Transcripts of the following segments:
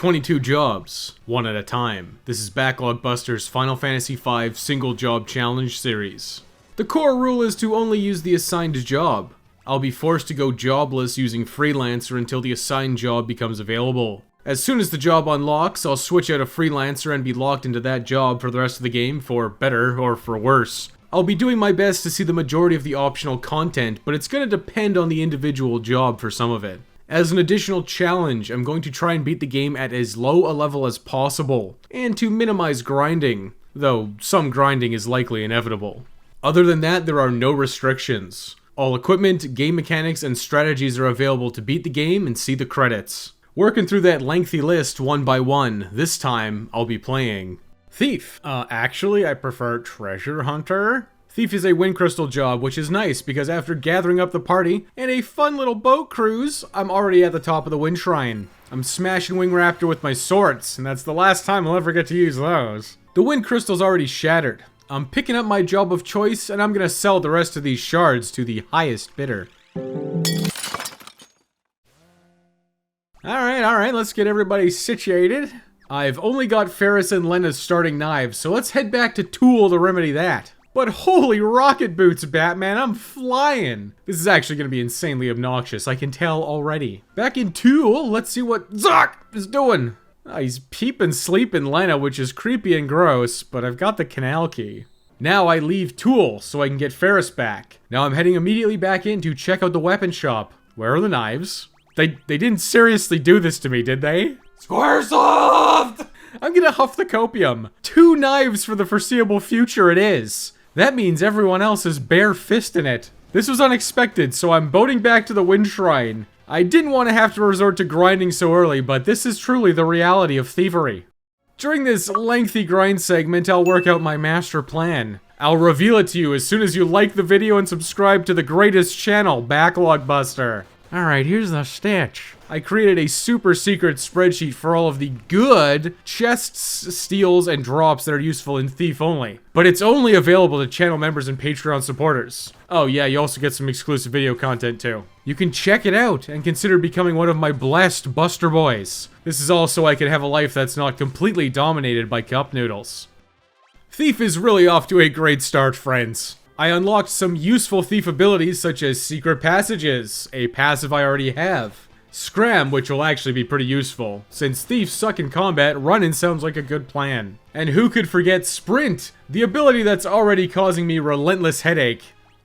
22 jobs, one at a time. This is Backlog Buster's Final Fantasy V Single Job Challenge series. The core rule is to only use the assigned job. I'll be forced to go jobless using Freelancer until the assigned job becomes available. As soon as the job unlocks, I'll switch out of Freelancer and be locked into that job for the rest of the game, for better or for worse. I'll be doing my best to see the majority of the optional content, but it's going to depend on the individual job for some of it. As an additional challenge, I'm going to try and beat the game at as low a level as possible, and to minimize grinding, though some grinding is likely inevitable. Other than that, there are no restrictions. All equipment, game mechanics, and strategies are available to beat the game and see the credits. Working through that lengthy list one by one, this time I'll be playing Thief. Actually, I prefer Treasure Hunter. Thief is a wind crystal job, which is nice because after gathering up the party and a fun little boat cruise, I'm already at the top of the wind shrine. I'm smashing Wing Raptor with my swords, and that's the last time I'll ever get to use those. The wind crystal's already shattered. I'm picking up my job of choice, and I'm gonna sell the rest of these shards to the highest bidder. Alright, let's get everybody situated. I've only got Ferris and Lena's starting knives, so let's head back to Tool to remedy that. But holy rocket boots, Batman, I'm flying! This is actually going to be insanely obnoxious, I can tell already. Back in Tool, let's see what Zoc is doing. He's peeping sleeping Lena, which is creepy and gross, but I've got the canal key. Now I leave Tool, so I can get Ferris back. Now I'm heading immediately back in to check out the weapon shop. Where are the knives? They didn't seriously do this to me, did they? Squaresoft! I'm gonna huff the copium. 2 knives for the foreseeable future it is. That means everyone else is bare-fisting it. This was unexpected, so I'm boating back to the Wind Shrine. I didn't want to have to resort to grinding so early, but this is truly the reality of thievery. During this lengthy grind segment, I'll work out my master plan. I'll reveal it to you as soon as you like the video and subscribe to the greatest channel, Backlog Buster. Alright, here's the stitch. I created a super secret spreadsheet for all of the good chests, steals, and drops that are useful in Thief only. But it's only available to channel members and Patreon supporters. Oh yeah, you also get some exclusive video content too. You can check it out and consider becoming one of my blessed Buster Boys. This is all so I can have a life that's not completely dominated by cup noodles. Thief is really off to a great start, friends. I unlocked some useful Thief abilities such as Secret Passages, a passive I already have. Scram, which will actually be pretty useful. Since Thieves suck in combat, running sounds like a good plan. And who could forget Sprint, the ability that's already causing me relentless headache.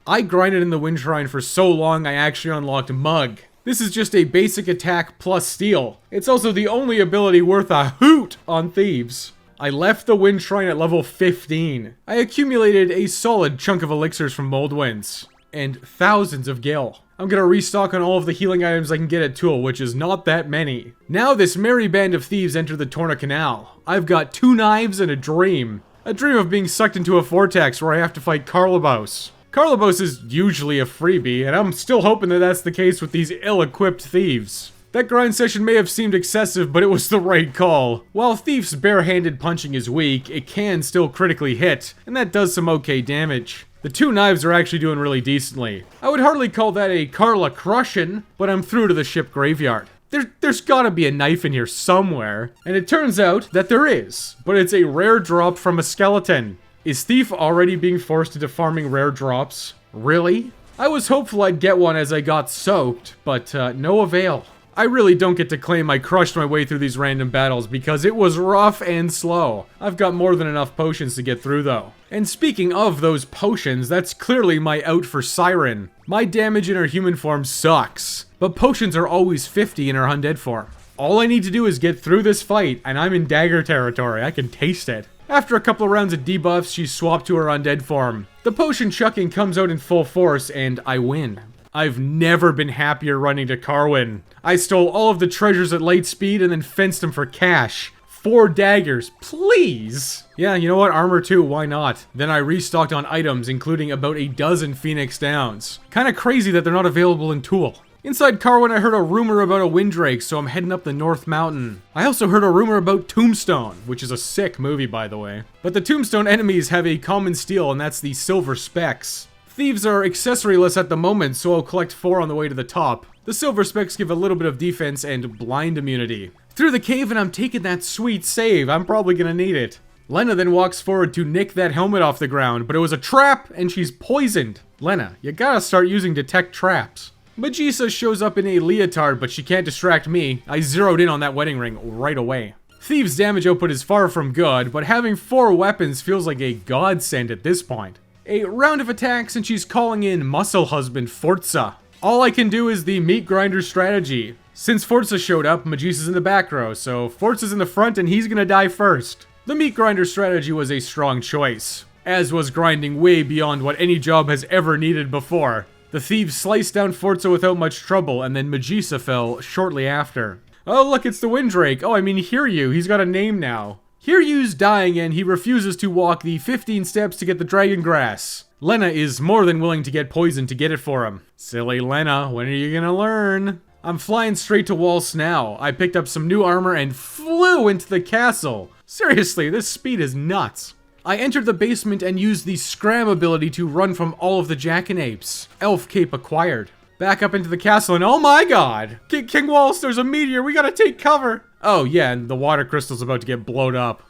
I grinded in the Wind Shrine for so long I actually unlocked Mug. This is just a basic attack plus steal. It's also the only ability worth a hoot on Thieves. I left the Wind Shrine at level 15. I accumulated a solid chunk of elixirs from Moldwinds, and thousands of gil. I'm gonna restock on all of the healing items I can get at Tool, which is not that many. Now this merry band of thieves enter the Torna Canal. I've got 2 knives and a dream. A dream of being sucked into a vortex where I have to fight Carlobos. Carlobos is usually a freebie, and I'm still hoping that that's the case with these ill-equipped thieves. That grind session may have seemed excessive, but it was the right call. While Thief's bare-handed punching is weak, it can still critically hit, and that does some okay damage. The 2 knives are actually doing really decently. I would hardly call that a Carla crushin', but I'm through to the ship graveyard. There's gotta be a knife in here somewhere, and it turns out that there is, but it's a rare drop from a skeleton. Is Thief already being forced into farming rare drops? Really? I was hopeful I'd get one as I got soaked, but no avail. I really don't get to claim I crushed my way through these random battles because it was rough and slow. I've got more than enough potions to get through though. And speaking of those potions, that's clearly my out for Siren. My damage in her human form sucks, but potions are always 50 in her undead form. All I need to do is get through this fight and I'm in dagger territory, I can taste it. After a couple of rounds of debuffs, she's swapped to her undead form. The potion chucking comes out in full force and I win. I've never been happier running to Carwin. I stole all of the treasures at light speed and then fenced them for cash. 4 daggers, please! Yeah, you know what, armor too, why not? Then I restocked on items, including about a dozen Phoenix Downs. Kinda crazy that they're not available in Tool. Inside Carwin, I heard a rumor about a Windrake, so I'm heading up the North Mountain. I also heard a rumor about Tombstone, which is a sick movie, by the way. But the Tombstone enemies have a common steal, and that's the Silver Specks. Thieves are accessoryless at the moment, so I'll collect 4 on the way to the top. The silver specks give a little bit of defense and blind immunity. Through the cave, and I'm taking that sweet save. I'm probably gonna need it. Lena then walks forward to nick that helmet off the ground, but it was a trap, and she's poisoned. Lena, you gotta start using detect traps. Magisa shows up in a leotard, but she can't distract me. I zeroed in on that wedding ring right away. Thieves' damage output is far from good, but having 4 weapons feels like a godsend at this point. A round of attacks, and she's calling in Muscle Husband Forza. All I can do is the meat grinder strategy. Since Forza showed up, Magisa's in the back row, so Forza's in the front and he's gonna die first. The meat grinder strategy was a strong choice, as was grinding way beyond what any job has ever needed before. The thieves sliced down Forza without much trouble, and then Magisa fell shortly after. Oh look, it's the Windrake. Oh, I mean Hiryu, he's got a name now. Hiryu's dying and he refuses to walk the 15 steps to get the dragon grass. Lena is more than willing to get poisoned to get it for him. Silly Lena, when are you gonna learn? I'm flying straight to Waltz now. I picked up some new armor and flew into the castle. Seriously, this speed is nuts. I entered the basement and used the Scram ability to run from all of the Jackanapes. Elf Cape acquired. Back up into the castle and oh my god! King Waltz, there's a meteor, we gotta take cover! Oh yeah, and the water crystal's about to get blowed up.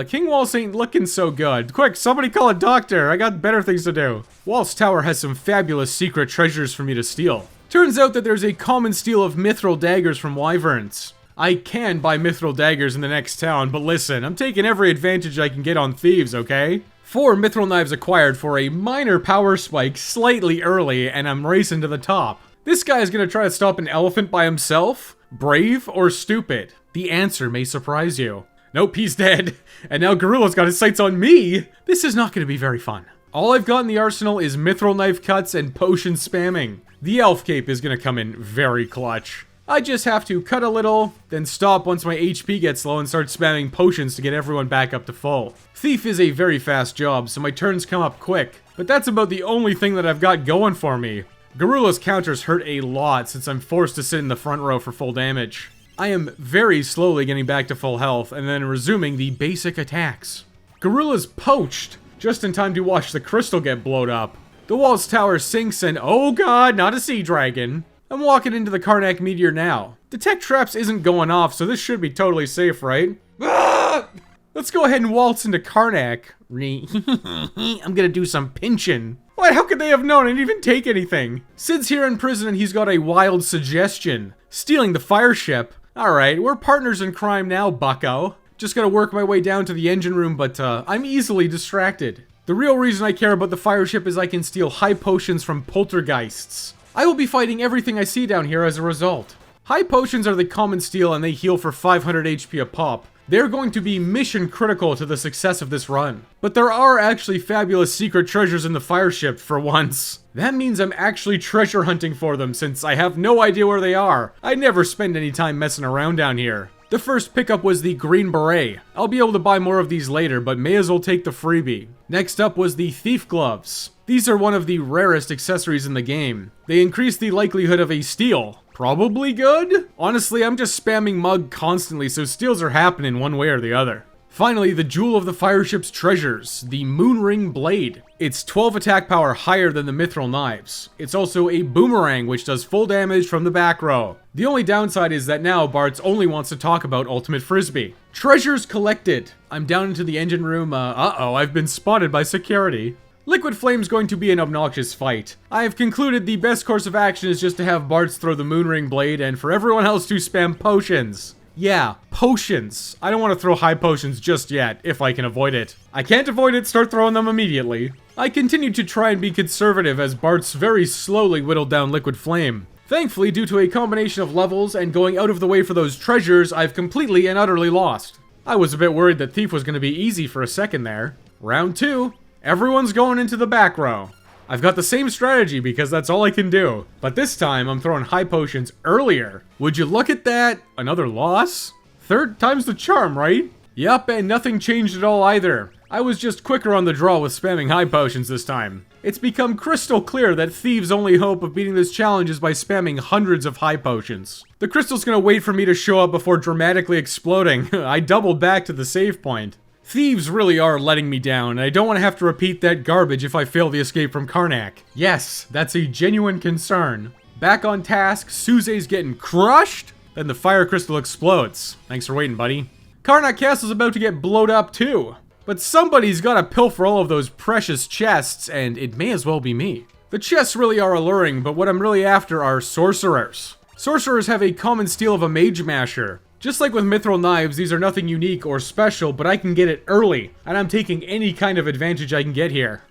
King Waltz ain't looking so good. Quick, somebody call a doctor, I got better things to do. Waltz Tower has some fabulous secret treasures for me to steal. Turns out that there's a common steal of mithril daggers from wyverns. I can buy mithril daggers in the next town, but listen, I'm taking every advantage I can get on Thieves, okay? 4 mithril knives acquired for a minor power spike slightly early, and I'm racing to the top. This guy is gonna try to stop an elephant by himself? Brave or stupid? The answer may surprise you. Nope, he's dead. And now Gorilla's got his sights on me! This is not gonna be very fun. All I've got in the arsenal is mithril knife cuts and potion spamming. The elf cape is gonna come in very clutch. I just have to cut a little, then stop once my HP gets low and start spamming potions to get everyone back up to full. Thief is a very fast job, so my turns come up quick, but that's about the only thing that I've got going for me. Gorilla's counters hurt a lot since I'm forced to sit in the front row for full damage. I am very slowly getting back to full health and then resuming the basic attacks. Gorilla's poached, just in time to watch the crystal get blowed up. The Waltz Tower sinks and oh god, not a sea dragon. I'm walking into the Karnak meteor now. Detect traps isn't going off, so this should be totally safe, right? Ah! Let's go ahead and waltz into Karnak. I'm gonna do some pinching. What? How could they have known? I didn't even take anything. Sid's here in prison and he's got a wild suggestion. Stealing the fire ship. Alright, we're partners in crime now, bucko. Just gotta work my way down to the engine room, but I'm easily distracted. The real reason I care about the fire ship is I can steal high potions from poltergeists. I will be fighting everything I see down here as a result. High potions are the common steal and they heal for 500 HP a pop. They're going to be mission critical to the success of this run. But there are actually fabulous secret treasures in the fire ship for once. That means I'm actually treasure hunting for them since I have no idea where they are. I never spend any time messing around down here. The first pickup was the Green Beret. I'll be able to buy more of these later, but may as well take the freebie. Next up was the Thief Gloves. These are one of the rarest accessories in the game. They increase the likelihood of a steal. Probably good? Honestly, I'm just spamming Mug constantly, so steals are happening one way or the other. Finally, the jewel of the fireship's treasures, the Moonring Blade. It's 12 attack power higher than the mithril knives. It's also a boomerang, which does full damage from the back row. The only downside is that now Bartz only wants to talk about Ultimate Frisbee. Treasures collected. I'm down into the engine room. Uh-oh, I've been spotted by security. Liquid Flame's going to be an obnoxious fight. I have concluded the best course of action is just to have Bartz throw the Moonring Blade and for everyone else to spam potions. Yeah, potions. I don't want to throw high potions just yet, if I can avoid it. I can't avoid it, start throwing them immediately. I continued to try and be conservative as Bartz very slowly whittled down Liquid Flame. Thankfully, due to a combination of levels and going out of the way for those treasures, I've completely and utterly lost. I was a bit worried that Thief was going to be easy for a second there. Round 2. Everyone's going into the back row. I've got the same strategy because that's all I can do. But this time, I'm throwing high potions earlier. Would you look at that? Another loss? Third time's the charm, right? Yup, and nothing changed at all either. I was just quicker on the draw with spamming high potions this time. It's become crystal clear that Thieves' only hope of beating this challenge is by spamming hundreds of high potions. The crystal's gonna wait for me to show up before dramatically exploding. I doubled back to the save point. Thieves really are letting me down, and I don't want to have to repeat that garbage if I fail the escape from Karnak. Yes, that's a genuine concern. Back on task, Suze's getting crushed. Then the fire crystal explodes. Thanks for waiting, buddy. Karnak Castle's about to get blowed up too. But somebody's gotta pilfer all of those precious chests, and it may as well be me. The chests really are alluring, but what I'm really after are sorcerers. Sorcerers have a common steel of a mage masher. Just like with mithril knives, these are nothing unique or special, but I can get it early, and I'm taking any kind of advantage I can get here.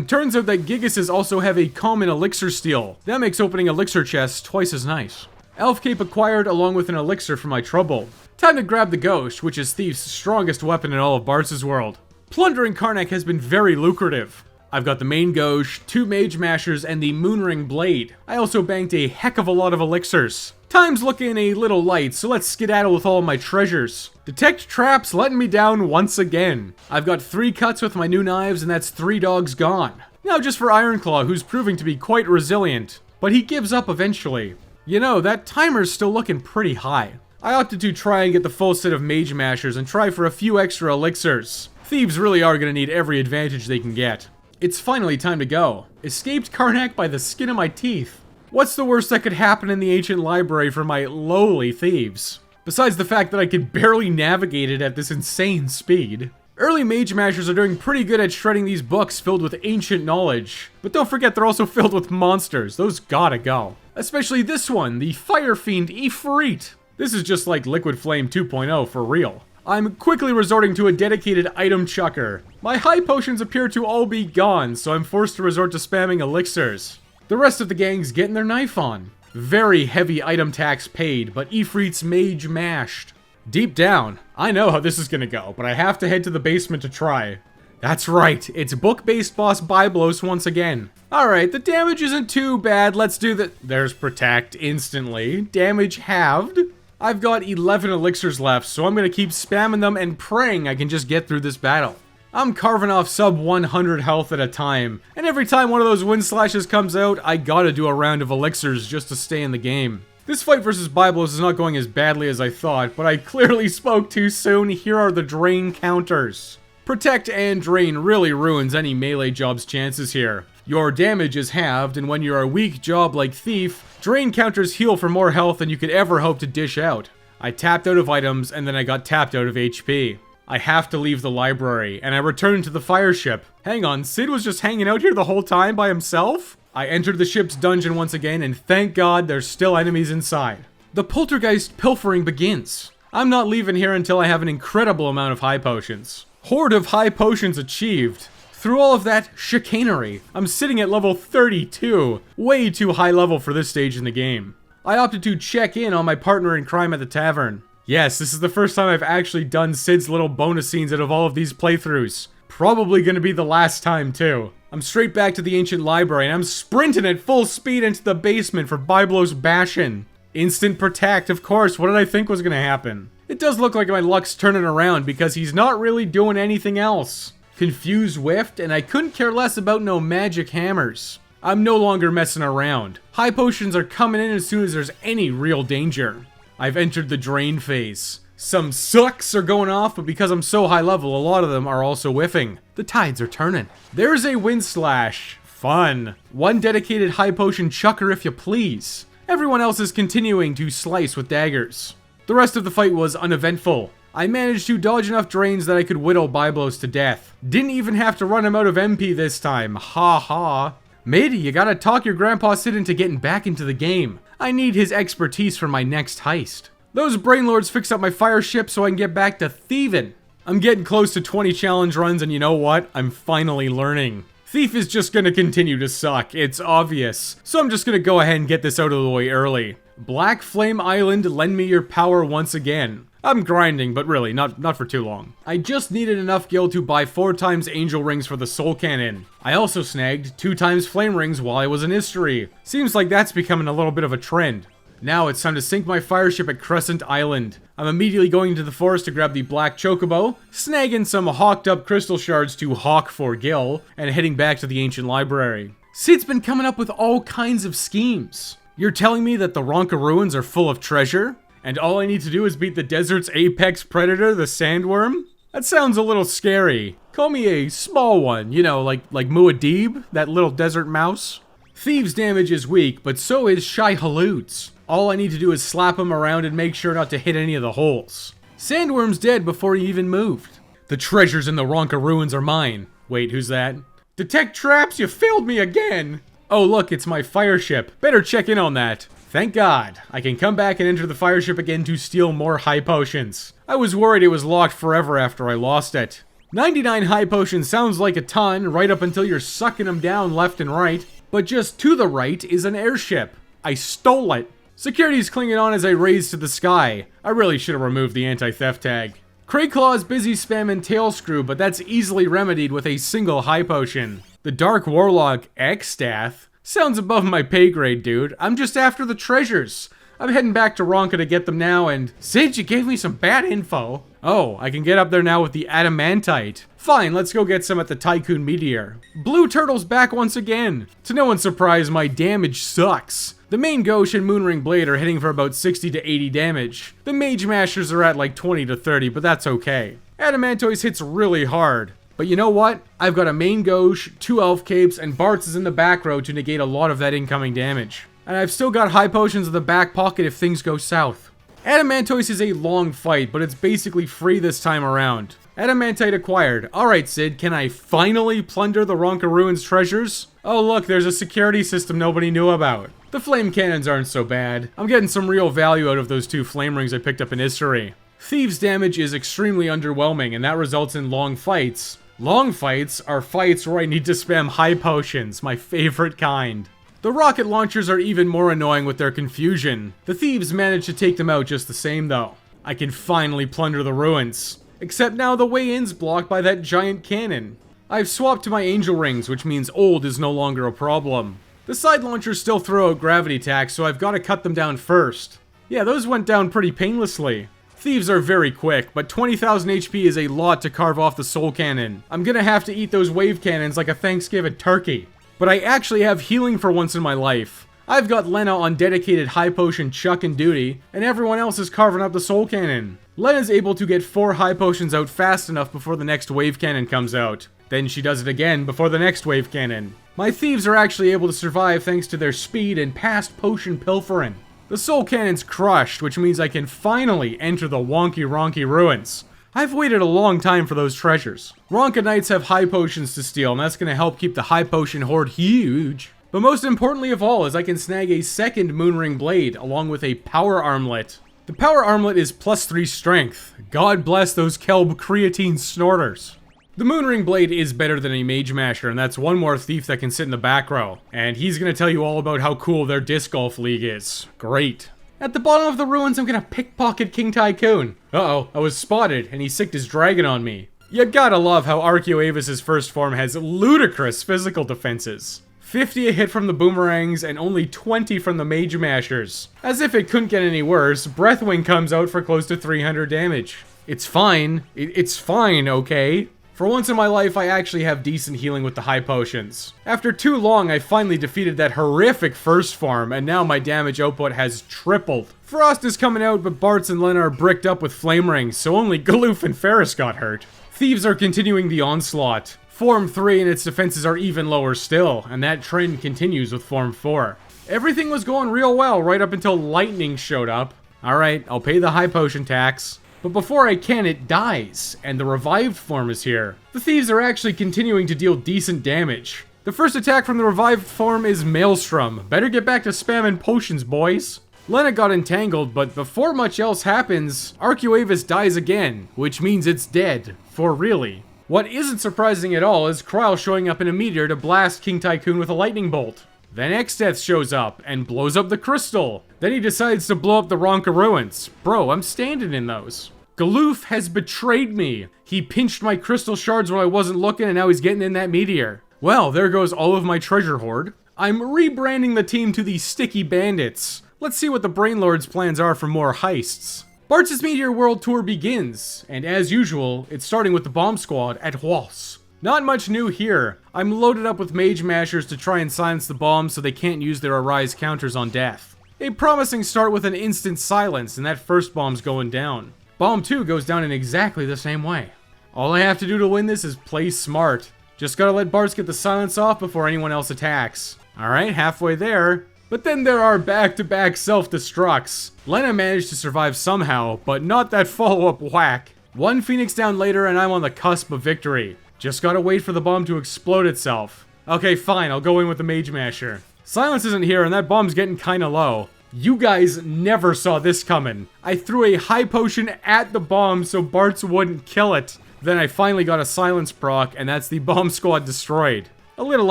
Turns out that Gigases also have a common elixir steel. That makes opening elixir chests twice as nice. Elf Cape acquired along with an elixir for my trouble. Time to grab the Ghost, which is Thieves' strongest weapon in all of Bartz's world. Plundering Karnak has been very lucrative. I've got the main Ghost, 2 Mage Mashers, and the Moonring Blade. I also banked a heck of a lot of elixirs. Time's looking a little light, so let's skedaddle with all of my treasures. Detect traps letting me down once again. I've got 3 cuts with my new knives, and that's 3 dogs gone. Now just for Ironclaw, who's proving to be quite resilient. But he gives up eventually. You know, that timer's still looking pretty high. I opted to try and get the full set of Mage Mashers and try for a few extra elixirs. Thieves really are going to need every advantage they can get. It's finally time to go. Escaped Karnak by the skin of my teeth. What's the worst that could happen in the ancient library for my lowly thieves? Besides the fact that I could barely navigate it at this insane speed. Early Mage Mashers are doing pretty good at shredding these books filled with ancient knowledge. But don't forget they're also filled with monsters. Those gotta go. Especially this one, the Fire Fiend Ifrit. This is just like Liquid Flame 2.0 for real. I'm quickly resorting to a dedicated item chucker. My high potions appear to all be gone, so I'm forced to resort to spamming elixirs. The rest of the gang's getting their knife on. Very heavy item tax paid, but Ifrit's mage mashed. Deep down, I know how this is gonna go, but I have to head to the basement to try. That's right, it's book-based boss Byblos once again. Alright, the damage isn't too bad, let's do the— There's Protect instantly. Damage halved. I've got 11 elixirs left, so I'm gonna keep spamming them and praying I can just get through this battle. I'm carving off sub 100 health at a time, and every time one of those wind slashes comes out, I gotta do a round of elixirs just to stay in the game. This fight versus Byblos is not going as badly as I thought, but I clearly spoke too soon. Here are the drain counters. Protect and drain really ruins any melee job's chances here. Your damage is halved, and when you're a weak job like Thief, drain counters heal for more health than you could ever hope to dish out. I tapped out of items, and then I got tapped out of HP. I have to leave the library, and I return to the fire ship. Hang on, Sid was just hanging out here the whole time by himself? I entered the ship's dungeon once again, and thank God there's still enemies inside. The poltergeist pilfering begins. I'm not leaving here until I have an incredible amount of high potions. Horde of high potions achieved. Through all of that chicanery, I'm sitting at level 32. Way too high level for this stage in the game. I opted to check in on my partner in crime at the tavern. Yes, this is the first time I've actually done Sid's little bonus scenes out of all of these playthroughs. Probably gonna be the last time too. I'm straight back to the ancient library and I'm sprinting at full speed into the basement for Byblos Bastion. Instant protect, of course, what did I think was gonna happen? It does look like my luck's turning around because he's not really doing anything else. Confuse whiffed and I couldn't care less about no magic hammers. I'm no longer messing around. High potions are coming in as soon as there's any real danger. I've entered the drain phase. Some sucks are going off, but because I'm so high level, a lot of them are also whiffing. The tides are turning. There's a wind slash. Fun. One dedicated high potion chucker if you please. Everyone else is continuing to slice with daggers. The rest of the fight was uneventful. I managed to dodge enough drains that I could whittle Byblos to death. Didn't even have to run him out of MP this time. Ha ha. Matey, you gotta talk your grandpa Sid into getting back into the game. I need his expertise for my next heist. Those brainlords fixed up my fire ship so I can get back to thieving. I'm getting close to 20 challenge runs and you know what? I'm finally learning. Thief is just gonna continue to suck, it's obvious. So I'm just gonna go ahead and get this out of the way early. Black Flame Island, lend me your power once again. I'm grinding, but really, not for too long. I just needed enough gil to buy 4 times Angel Rings for the Soul Cannon. I also snagged 2 times Flame Rings while I was in History. Seems like that's becoming a little bit of a trend. Now it's time to sink my fire ship at Crescent Island. I'm immediately going into the forest to grab the Black Chocobo, snagging some hawked up crystal shards to hawk for gil, and heading back to the ancient library. Sid's been coming up with all kinds of schemes. You're telling me that the Ronka ruins are full of treasure? And all I need to do is beat the desert's apex predator, the sandworm? That sounds a little scary. Call me a small one, you know, like Muad'Dib, that little desert mouse. Thieves' damage is weak, but so is Shy Halut's. All I need to do is slap him around and make sure not to hit any of the holes. Sandworm's dead before he even moved. The treasures in the Ronka ruins are mine. Wait, who's that? Detect traps, you failed me again! Oh look, it's my fire ship. Better check in on that. Thank God. I can come back and enter the fire ship again to steal more high potions. I was worried it was locked forever after I lost it. 99 high potions sounds like a ton, right up until you're sucking them down left and right. But just to the right is an airship. I stole it. Security's clinging on as I raise to the sky. I really should have removed the anti-theft tag. Crayclaw's busy spamming Tailscrew, but that's easily remedied with a single high potion. The Dark Warlock Ekstath sounds above my pay grade, dude. I'm just after the treasures. I'm heading back to Ronka to get them now, and Sid, you gave me some bad info. Oh, I can get up there now with the Adamantite. Fine, let's go get some at the Tycoon Meteor. Blue Turtle's back once again. To no one's surprise, my damage sucks. The main Gauche and Moonring Blade are hitting for about 60 to 80 damage. The Mage Mashers are at like 20 to 30, but that's okay. Adamantoise hits really hard. But you know what? I've got a main Gauche, 2 Elf Capes, and Bartz is in the back row to negate a lot of that incoming damage. And I've still got high potions in the back pocket if things go south. Adamantoise is a long fight, but it's basically free this time around. Adamantite acquired. Alright Sid, can I finally plunder the Ronka Ruins treasures? Oh look, there's a security system nobody knew about. The flame cannons aren't so bad. I'm getting some real value out of those 2 flame rings I picked up in History. Thieves' damage is extremely underwhelming, and that results in long fights. Long fights are fights where I need to spam high potions, my favorite kind. The rocket launchers are even more annoying with their confusion. The thieves manage to take them out just the same though. I can finally plunder the ruins. Except now the way in's blocked by that giant cannon. I've swapped to my angel rings, which means old is no longer a problem. The side launchers still throw out gravity attacks, so I've got to cut them down first. Yeah, those went down pretty painlessly. Thieves are very quick, but 20,000 HP is a lot to carve off the soul cannon. I'm gonna have to eat those wave cannons like a Thanksgiving turkey. But I actually have healing for once in my life. I've got Lena on dedicated high potion chucking duty, and everyone else is carving up the soul cannon. Lena's able to get 4 high potions out fast enough before the next wave cannon comes out. Then she does it again before the next wave cannon. My thieves are actually able to survive thanks to their speed and past potion pilfering. The soul cannon's crushed, which means I can finally enter the wonky ronky ruins. I've waited a long time for those treasures. Ronka Knights have high potions to steal, and that's going to help keep the high potion horde huge. But most importantly of all is I can snag a second Moonring Blade, along with a Power Armlet. The Power Armlet is +3 strength. God bless those Kelb creatine snorters. The Moonring Blade is better than a Mage Masher, and that's one more thief that can sit in the back row. And he's going to tell you all about how cool their Disc Golf League is. Great. At the bottom of the ruins, I'm gonna pickpocket King Tycoon. Uh-oh, I was spotted, and he sicked his dragon on me. You gotta love how Arceoavis' first form has ludicrous physical defenses. 50 a hit from the boomerangs, and only 20 from the Mage Mashers. As if it couldn't get any worse, Breathwing comes out for close to 300 damage. It's fine. It's fine, okay? For once in my life, I actually have decent healing with the high potions. After too long, I finally defeated that horrific first form, and now my damage output has tripled. Frost is coming out, but Bartz and Lena are bricked up with flame rings, so only Galoof and Ferris got hurt. Thieves are continuing the onslaught. Form 3 and its defenses are even lower still, and that trend continues with Form 4. Everything was going real well right up until lightning showed up. Alright, I'll pay the high potion tax. But before I can, it dies, and the revived form is here. The thieves are actually continuing to deal decent damage. The first attack from the revived form is Maelstrom. Better get back to spamming potions, boys. Lena got entangled, but before much else happens, Arceoavis dies again, which means it's dead. For really. What isn't surprising at all is Kryl showing up in a meteor to blast King Tycoon with a lightning bolt. Then Ekstath shows up and blows up the crystal. Then he decides to blow up the Ronka ruins. Bro, I'm standing in those. Galoof has betrayed me. He pinched my crystal shards when I wasn't looking, and now he's getting in that meteor. Well, there goes all of my treasure hoard. I'm rebranding the team to the Sticky Bandits. Let's see what the Brainlord's plans are for more heists. Bartz's Meteor World Tour begins, and as usual, it's starting with the Bomb Squad at Waltz. Not much new here. I'm loaded up with Mage Mashers to try and silence the bombs so they can't use their Arise counters on death. A promising start with an instant silence, and that first bomb's going down. Bomb 2 goes down in exactly the same way. All I have to do to win this is play smart. Just gotta let Bartz get the silence off before anyone else attacks. Alright, halfway there. But then there are back-to-back self-destructs. Lena managed to survive somehow, but not that follow-up whack. One Phoenix down later and I'm on the cusp of victory. Just gotta wait for the bomb to explode itself. Okay, fine, I'll go in with the Mage Masher. Silence isn't here and that bomb's getting kinda low. You guys never saw this coming. I threw a high potion at the bomb so Bartz wouldn't kill it. Then I finally got a silence proc and that's the bomb squad destroyed. A little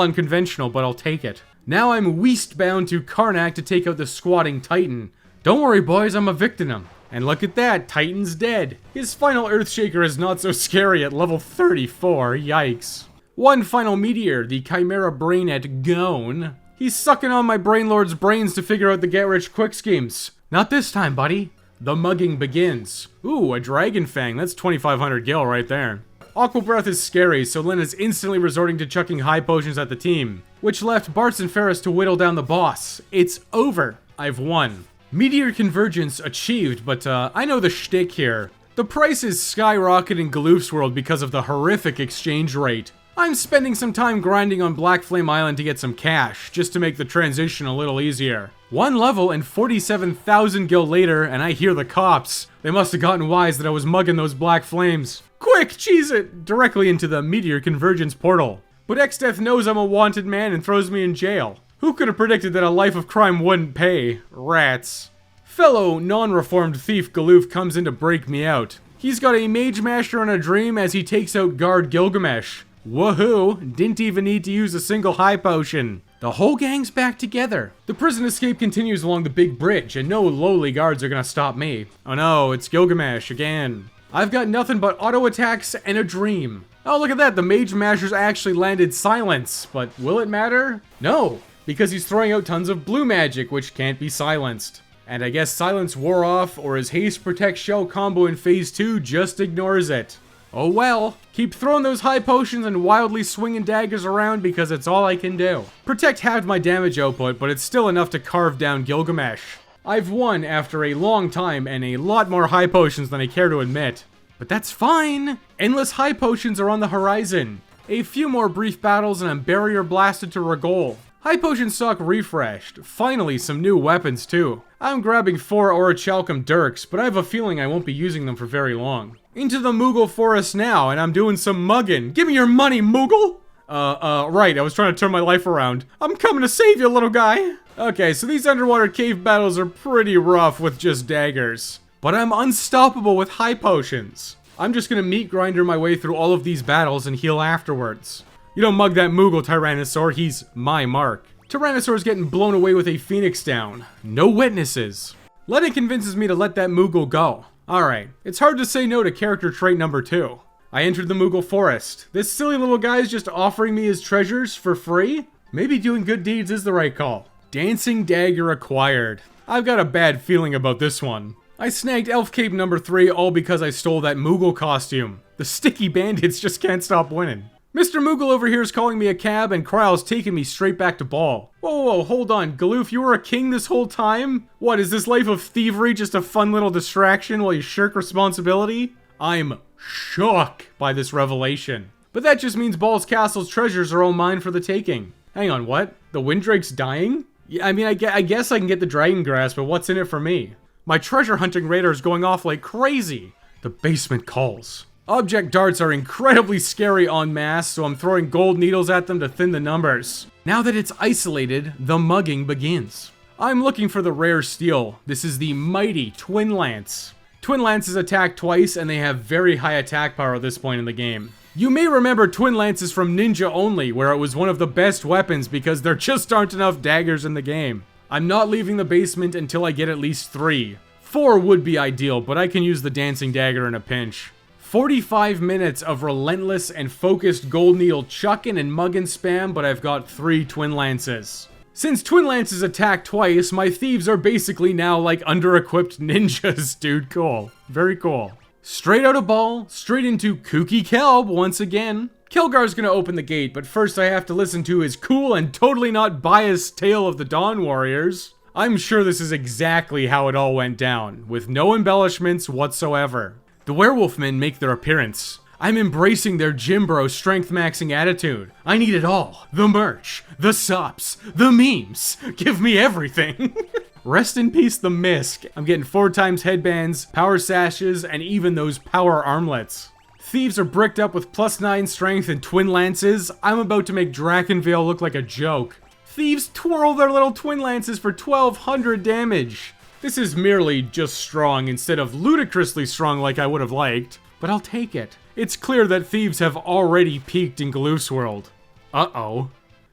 unconventional, but I'll take it. Now I'm westbound to Karnak to take out the squatting Titan. Don't worry boys, I'm evicting him. And look at that, Titan's dead. His final Earthshaker is not so scary at level 34, yikes. One final meteor, the Chimera Brainet Gone. He's sucking on my Brainlord's brains to figure out the get-rich-quick schemes. Not this time, buddy. The mugging begins. Ooh, a Dragon Fang, that's 2500 gil right there. Aqua Breath is scary, so Lynn is instantly resorting to chucking high potions at the team, which left Bartz and Ferris to whittle down the boss. It's over. I've won. Meteor Convergence achieved, but I know the shtick here. The price is skyrocketing in Galoof's world because of the horrific exchange rate. I'm spending some time grinding on Black Flame Island to get some cash, just to make the transition a little easier. One level and 47,000 gil later, and I hear the cops. They must have gotten wise that I was mugging those Black Flames. Quick, cheese it! Directly into the Meteor Convergence portal. But Xdeath knows I'm a wanted man and throws me in jail. Who could have predicted that a life of crime wouldn't pay? Rats. Fellow non-reformed thief Galoof comes in to break me out. He's got a Mage Masher and a dream as he takes out guard Gilgamesh. Woohoo! Didn't even need to use a single high potion. The whole gang's back together. The prison escape continues along the big bridge, and no lowly guards are gonna stop me. Oh no, it's Gilgamesh again. I've got nothing but auto attacks and a dream. Oh, look at that, the Mage Mashers actually landed silence, but will it matter? No, because he's throwing out tons of blue magic, which can't be silenced. And I guess silence wore off, or his haste protect shell combo in phase 2 just ignores it. Oh well, keep throwing those high potions and wildly swinging daggers around because it's all I can do. Protect halved my damage output, but it's still enough to carve down Gilgamesh. I've won after a long time and a lot more high potions than I care to admit. But that's fine! Endless high potions are on the horizon. A few more brief battles and I'm barrier blasted to Regol. High potion stock refreshed. Finally, some new weapons too. I'm grabbing 4 Orichalcum Dirks, but I have a feeling I won't be using them for very long. Into the Moogle Forest now, and I'm doing some mugging. Give me your money, Moogle! Right, I was trying to turn my life around. I'm coming to save you, little guy! Okay, so these underwater cave battles are pretty rough with just daggers. But I'm unstoppable with high potions. I'm just gonna meat grinder my way through all of these battles and heal afterwards. You don't mug that Moogle, Tyrannosaur, he's my mark. Tyrannosaur's getting blown away with a Phoenix down. No witnesses. Lennon convinces me to let that Moogle go. Alright, it's hard to say no to character trait number 2. I entered the Moogle Forest. This silly little guy's just offering me his treasures for free? Maybe doing good deeds is the right call. Dancing Dagger acquired. I've got a bad feeling about this one. I snagged Elf Cape number 3 all because I stole that Moogle costume. The sticky bandits just can't stop winning. Mr. Moogle over here is calling me a cab and Kryle's taking me straight back to Ball. Whoa, hold on, Galoof, you were a king this whole time? What, is this life of thievery just a fun little distraction while you shirk responsibility? I'm shook by this revelation. But that just means Ball's castle's treasures are all mine for the taking. Hang on, what? The Windrake's dying? Yeah, I mean, I guess I can get the Dragon Grass, but what's in it for me? My treasure hunting radar is going off like crazy. The basement calls. Object darts are incredibly scary en masse, so I'm throwing gold needles at them to thin the numbers. Now that it's isolated, the mugging begins. I'm looking for the rare steel. This is the mighty Twin Lance. Twin Lances attack twice, and they have very high attack power at this point in the game. You may remember Twin Lances from Ninja Only, where it was one of the best weapons because there just aren't enough daggers in the game. I'm not leaving the basement until I get at least 3. 4 would be ideal, but I can use the Dancing Dagger in a pinch. 45 minutes of relentless and focused gold needle chucking and mugging spam, but I've got 3 Twin Lances. Since Twin Lances attack twice, my thieves are basically now like under-equipped ninjas, dude. Cool. Very cool. Straight out of Ball, straight into Kooky Kelb once again. Kelgar's gonna open the gate, but first I have to listen to his cool and totally not biased tale of the Dawn Warriors. I'm sure this is exactly how it all went down, with no embellishments whatsoever. The werewolf men make their appearance. I'm embracing their gym bro strength maxing attitude. I need it all. The merch, the subs, the memes. Give me everything. Rest in peace, the Misk. I'm getting 4x headbands, power sashes, and even those power armlets. Thieves are bricked up with +9 strength and twin lances. I'm about to make Drakenvale look like a joke. Thieves twirl their little twin lances for 1200 damage. This is merely just strong instead of ludicrously strong like I would have liked, but I'll take it. It's clear that Thieves have already peaked in Galoof's world. Uh-oh.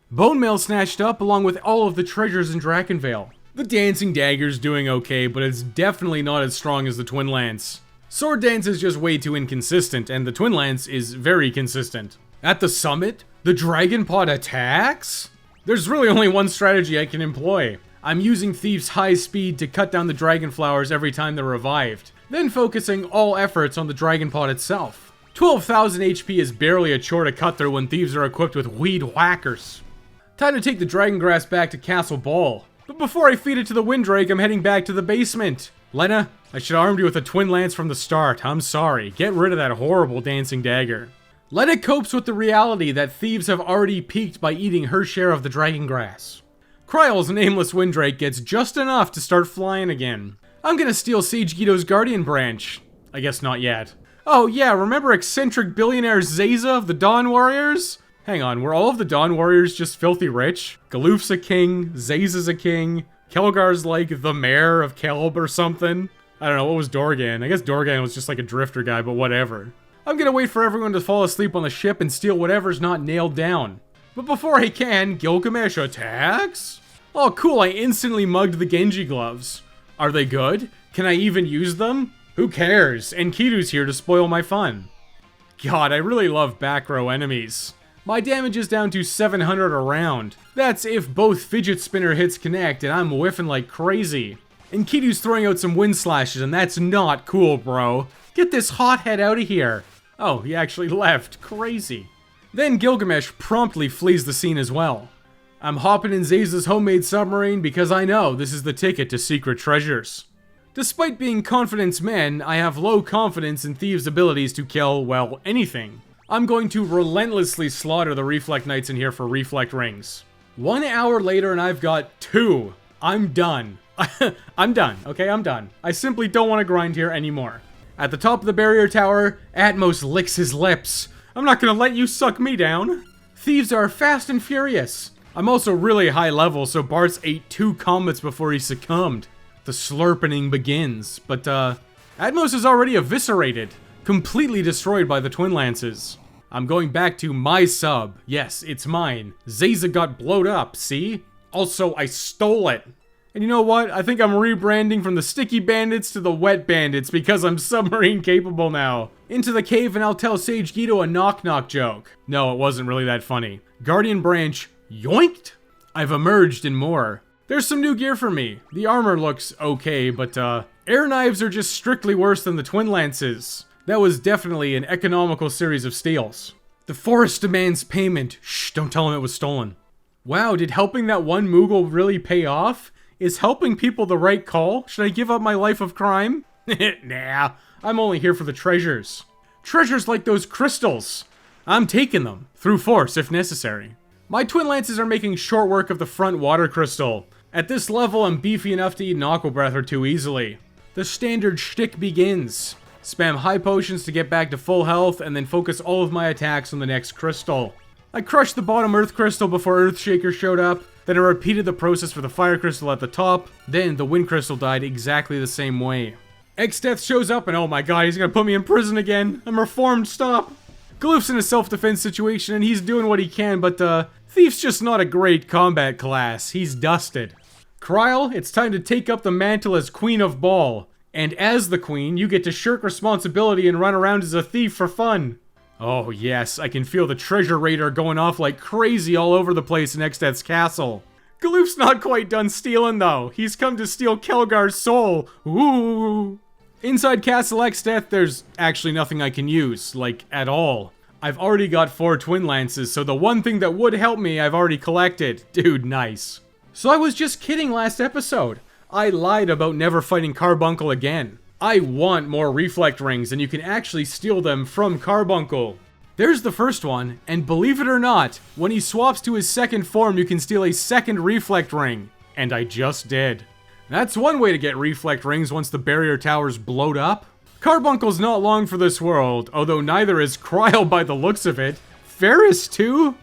Bone Mail snatched up along with all of the treasures in Drakenvale. The Dancing Dagger's doing okay, but it's definitely not as strong as the Twin Lance. Sword Dance is just way too inconsistent, and the Twin Lance is very consistent. At the summit, the Dragon Pod attacks? There's really only one strategy I can employ. I'm using Thieves' high speed to cut down the Dragon Flowers every time they're revived, then focusing all efforts on the Dragon Pod itself. 12,000 HP is barely a chore to cut through when Thieves are equipped with Weed Whackers. Time to take the Dragon Grass back to Castle Ball. But before I feed it to the Windrake, I'm heading back to the basement. Lena, I should have armed you with a Twin Lance from the start. I'm sorry. Get rid of that horrible Dancing Dagger. Lena copes with the reality that Thieves have already peaked by eating her share of the Dragon Grass. Kryle's nameless Windrake gets just enough to start flying again. I'm gonna steal Sage Guido's Guardian Branch. I guess not yet. Oh yeah, remember eccentric billionaire Zaza of the Dawn Warriors? Hang on, were all of the Dawn Warriors just filthy rich? Galoof's a king, Zaza's a king, Kelgar's like the mayor of Kelb or something? I don't know, what was Dorgan? I guess Dorgan was just like a drifter guy, but whatever. I'm gonna wait for everyone to fall asleep on the ship and steal whatever's not nailed down. But before I can, Gilgamesh attacks? Oh cool, I instantly mugged the Genji gloves. Are they good? Can I even use them? Who cares? Enkidu's here to spoil my fun. God, I really love back row enemies. My damage is down to 700 a round. That's if both fidget spinner hits connect and I'm whiffing like crazy. Enkidu's throwing out some wind slashes and that's not cool, bro. Get this hothead out of here. Oh, he actually left. Crazy. Then Gilgamesh promptly flees the scene as well. I'm hopping in Zaza's homemade submarine because I know this is the ticket to secret treasures. Despite being confidence men, I have low confidence in Thieves' abilities to kill, well, anything. I'm going to relentlessly slaughter the Reflect Knights in here for Reflect Rings. 1 hour later and I've got 2. I'm done. I'm done, okay? I'm done. I simply don't want to grind here anymore. At the top of the barrier tower, Atmos licks his lips. I'm not gonna let you suck me down. Thieves are fast and furious. I'm also really high level, so Bart's ate 2 combats before he succumbed. The slurpening begins, but Atmos is already eviscerated. Completely destroyed by the Twin Lances. I'm going back to my sub. Yes, it's mine. Zaza got blowed up, see? Also, I stole it. And you know what? I think I'm rebranding from the Sticky Bandits to the Wet Bandits because I'm submarine capable now. Into the cave and I'll tell Sage Guido a knock-knock joke. No, it wasn't really that funny. Guardian Branch, yoinked? I've emerged and more. There's some new gear for me. The armor looks okay, but air knives are just strictly worse than the Twin Lances. That was definitely an economical series of steals. The forest demands payment. Shh, don't tell him it was stolen. Wow, did helping that one Moogle really pay off? Is helping people the right call? Should I give up my life of crime? Nah, I'm only here for the treasures. Treasures like those crystals. I'm taking them, through force if necessary. My Twin Lances are making short work of the front water crystal. At this level, I'm beefy enough to eat an Aqua Breath or 2 easily. The standard shtick begins. Spam high potions to get back to full health, and then focus all of my attacks on the next crystal. I crushed the bottom Earth Crystal before Earthshaker showed up, then I repeated the process for the Fire Crystal at the top, then the Wind Crystal died exactly the same way. X-Death shows up and oh my god, he's gonna put me in prison again. I'm reformed, stop! Galoof's in a self-defense situation and he's doing what he can, but Thief's just not a great combat class. He's dusted. Kryle, it's time to take up the mantle as Queen of Ball. And as the queen, you get to shirk responsibility and run around as a thief for fun. Oh yes, I can feel the treasure radar going off like crazy all over the place in X-Death's castle. Galoof's not quite done stealing though. He's come to steal Kelgar's soul. Ooh. Inside Castle X-Death, there's actually nothing I can use, like, at all. I've already got 4 Twin Lances, so the one thing that would help me I've already collected. Dude, nice. So I was just kidding last episode. I lied about never fighting Carbuncle again. I want more reflect rings, and you can actually steal them from Carbuncle. There's the first one, and believe it or not, when he swaps to his second form, you can steal a second reflect ring. And I just did. That's one way to get reflect rings once the barrier towers blowed up. Carbuncle's not long for this world, although neither is Cryo by the looks of it. Ferris too?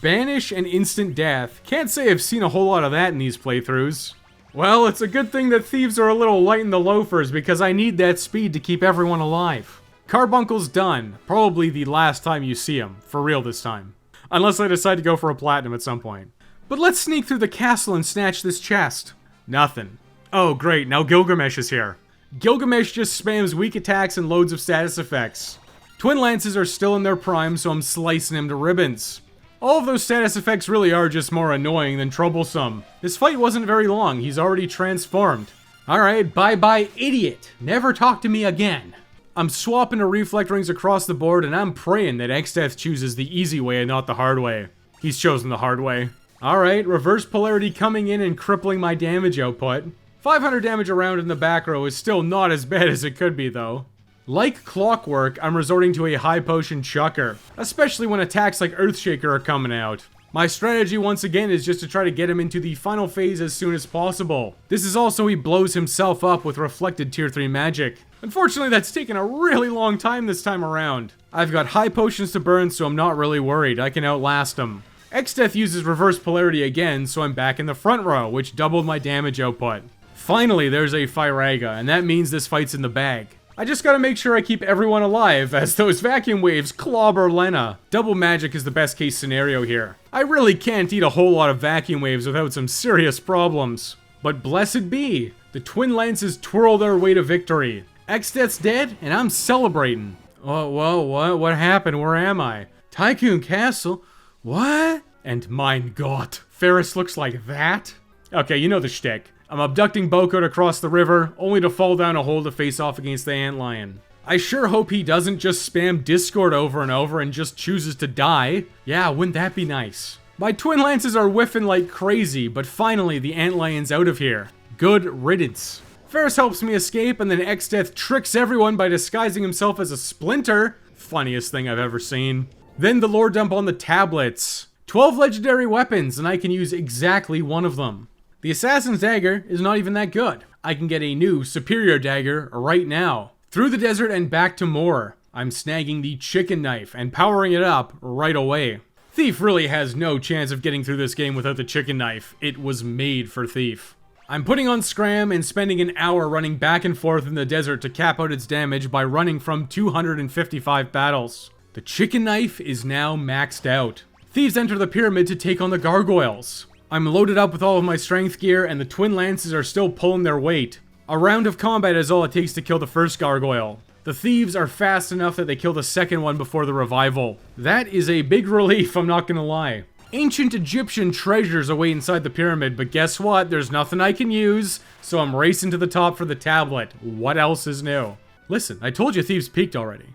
Banish and instant death. Can't say I've seen a whole lot of that in these playthroughs. Well, it's a good thing that Thieves are a little light in the loafers because I need that speed to keep everyone alive. Carbuncle's done. Probably the last time you see him. For real this time. Unless I decide to go for a platinum at some point. But let's sneak through the castle and snatch this chest. Nothing. Oh great, now Gilgamesh is here. Gilgamesh just spams weak attacks and loads of status effects. Twin Lances are still in their prime, so I'm slicing him to ribbons. All of those status effects really are just more annoying than troublesome. This fight wasn't very long, he's already transformed. Alright, bye-bye idiot. Never talk to me again. I'm swapping to reflect rings across the board, and I'm praying that Xdeath chooses the easy way and not the hard way. He's chosen the hard way. Alright, reverse polarity coming in and crippling my damage output. 500 damage around in the back row is still not as bad as it could be though. Like clockwork, I'm resorting to a high potion chucker, especially when attacks like Earthshaker are coming out. My strategy once again is just to try to get him into the final phase as soon as possible. This is also he blows himself up with reflected tier 3 magic. Unfortunately, that's taken a really long time this time around. I've got high potions to burn, so I'm not really worried. I can outlast him. Xdeath uses reverse polarity again, so I'm back in the front row, which doubled my damage output. Finally, there's a Firaga, and that means this fight's in the bag. I just gotta make sure I keep everyone alive as those vacuum waves clobber Lena. Double magic is the best case scenario here. I really can't eat a whole lot of vacuum waves without some serious problems. But blessed be, the Twin Lances twirl their way to victory. Xdeath's dead, and I'm celebrating. Oh, whoa, what happened? Where am I? Tycoon Castle? What? And mein Gott, Ferris looks like that? Okay, you know the shtick. I'm abducting Boko to cross the river, only to fall down a hole to face off against the Antlion. I sure hope he doesn't just spam Discord over and over and just chooses to die. Yeah, wouldn't that be nice? My Twin Lances are whiffing like crazy, but finally the Antlion's out of here. Good riddance. Ferris helps me escape, and then Xdeath tricks everyone by disguising himself as a splinter. Funniest thing I've ever seen. Then the lore dump on the tablets. 12 legendary weapons, and I can use exactly one of them. The Assassin's Dagger is not even that good. I can get a new, superior dagger right now. Through the desert and back to more. I'm snagging the chicken knife and powering it up right away. Thief really has no chance of getting through this game without the chicken knife. It was made for Thief. I'm putting on Scram and spending an hour running back and forth in the desert to cap out its damage by running from 255 battles. The chicken knife is now maxed out. Thieves enter the pyramid to take on the gargoyles. I'm loaded up with all of my strength gear, and the Twin Lances are still pulling their weight. A round of combat is all it takes to kill the first gargoyle. The Thieves are fast enough that they kill the second one before the revival. That is a big relief, I'm not gonna lie. Ancient Egyptian treasures await inside the pyramid, but guess what? There's nothing I can use, so I'm racing to the top for the tablet. What else is new? Listen, I told you Thieves peaked already.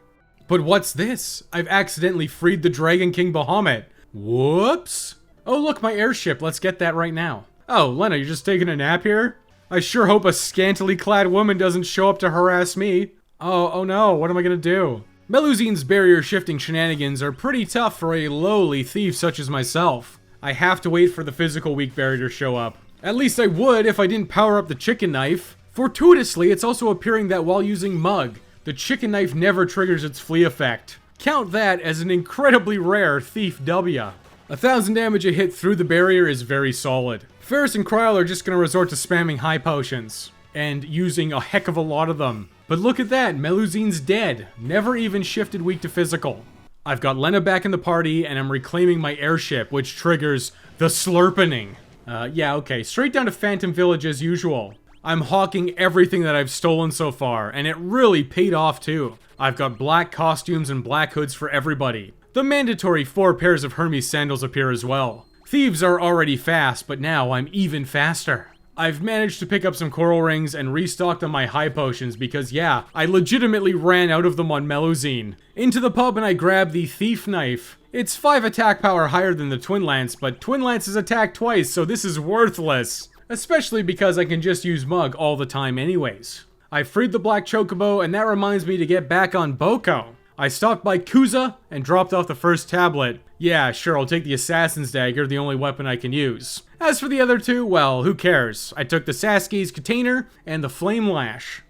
But what's this? I've accidentally freed the Dragon King Bahamut. Whoops. Oh look, my airship, let's get that right now. Oh, Lena, you're just taking a nap here? I sure hope a scantily clad woman doesn't show up to harass me. Oh no, what am I gonna do? Meluzine's barrier shifting shenanigans are pretty tough for a lowly thief such as myself. I have to wait for the physical weak barrier to show up. At least I would if I didn't power up the chicken knife. Fortuitously, it's also appearing that while using Mug, the chicken knife never triggers its flee effect. Count that as an incredibly rare Thief W. 1,000 damage a hit through the barrier is very solid. Ferris and Kryl are just gonna resort to spamming high potions. And using a heck of a lot of them. But look at that, Meluzine's dead. Never even shifted weak to physical. I've got Lena back in the party, and I'm reclaiming my airship, which triggers the slurpening. Yeah, okay, straight down to Phantom Village as usual. I'm hawking everything that I've stolen so far, and it really paid off too. I've got black costumes and black hoods for everybody. The mandatory 4 pairs of Hermes sandals appear as well. Thieves are already fast, but now I'm even faster. I've managed to pick up some coral rings and restocked on my high potions because yeah, I legitimately ran out of them on Meluzine. Into the pub and I grabbed the Thief Knife. It's 5 attack power higher than the Twin Lance, but Twin Lances attack twice, so this is worthless. Especially because I can just use Mug all the time anyways. I freed the black chocobo, and that reminds me to get back on Boko. I stopped by Kuza and dropped off the first tablet. Yeah, sure, I'll take the assassin's dagger, the only weapon I can use. As for the other two, well, who cares? I took the Sasuke's container and the flame lash.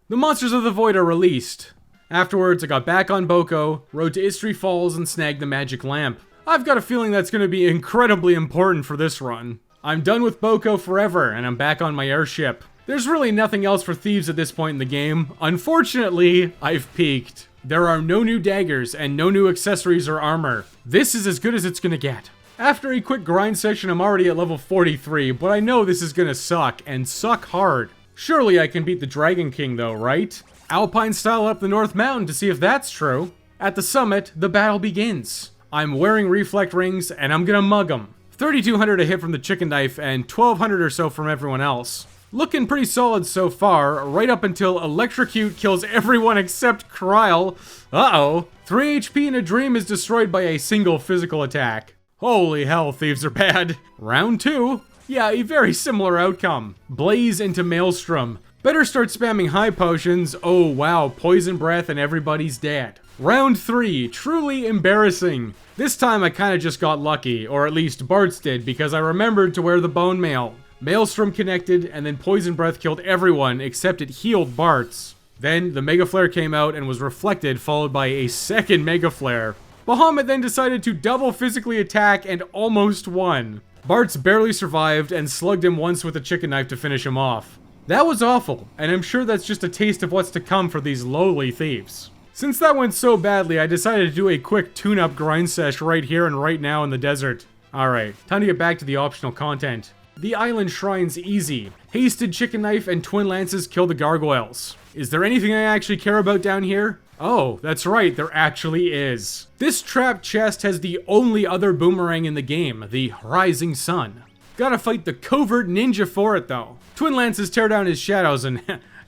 The monsters of the void are released. Afterwards, I got back on Boko, rode to Istri Falls, and snagged the magic lamp. I've got a feeling that's going to be incredibly important for this run. I'm done with Boko forever, and I'm back on my airship. There's really nothing else for Thieves at this point in the game. Unfortunately, I've peaked. There are no new daggers and no new accessories or armor. This is as good as it's gonna get. After a quick grind session, I'm already at level 43, but I know this is gonna suck, and suck hard. Surely I can beat the Dragon King though, right? Alpine style up the North Mountain to see if that's true. At the summit, the battle begins. I'm wearing reflect rings, and I'm gonna mug them. 3,200 a hit from the chicken knife, and 1,200 or so from everyone else. Looking pretty solid so far, right up until Electrocute kills everyone except Kryle. Uh-oh. 3 HP in a dream is destroyed by a single physical attack. Holy hell, Thieves are bad. Round 2. Yeah, a very similar outcome. Blaze into Maelstrom. Better start spamming high potions. Oh wow, Poison Breath and everybody's dead. Round 3. Truly embarrassing. This time I kinda just got lucky, or at least Bartz did, because I remembered to wear the bone mail. Maelstrom connected, and then Poison Breath killed everyone except it healed Bartz. Then the Mega Flare came out and was reflected, followed by a second Mega Flare. Bahamut then decided to double physically attack and almost won. Bartz barely survived and slugged him once with a chicken knife to finish him off. That was awful, and I'm sure that's just a taste of what's to come for these lowly Thieves. Since that went so badly, I decided to do a quick tune-up grind sesh right here and right now in the desert. Alright, time to get back to the optional content. The island shrine's easy. Hasted chicken knife and twin lances kill the gargoyles. Is there anything I actually care about down here? Oh, that's right, there actually is. This trap chest has the only other boomerang in the game, the Rising Sun. Gotta fight the covert ninja for it though. Twin lances tear down his shadows and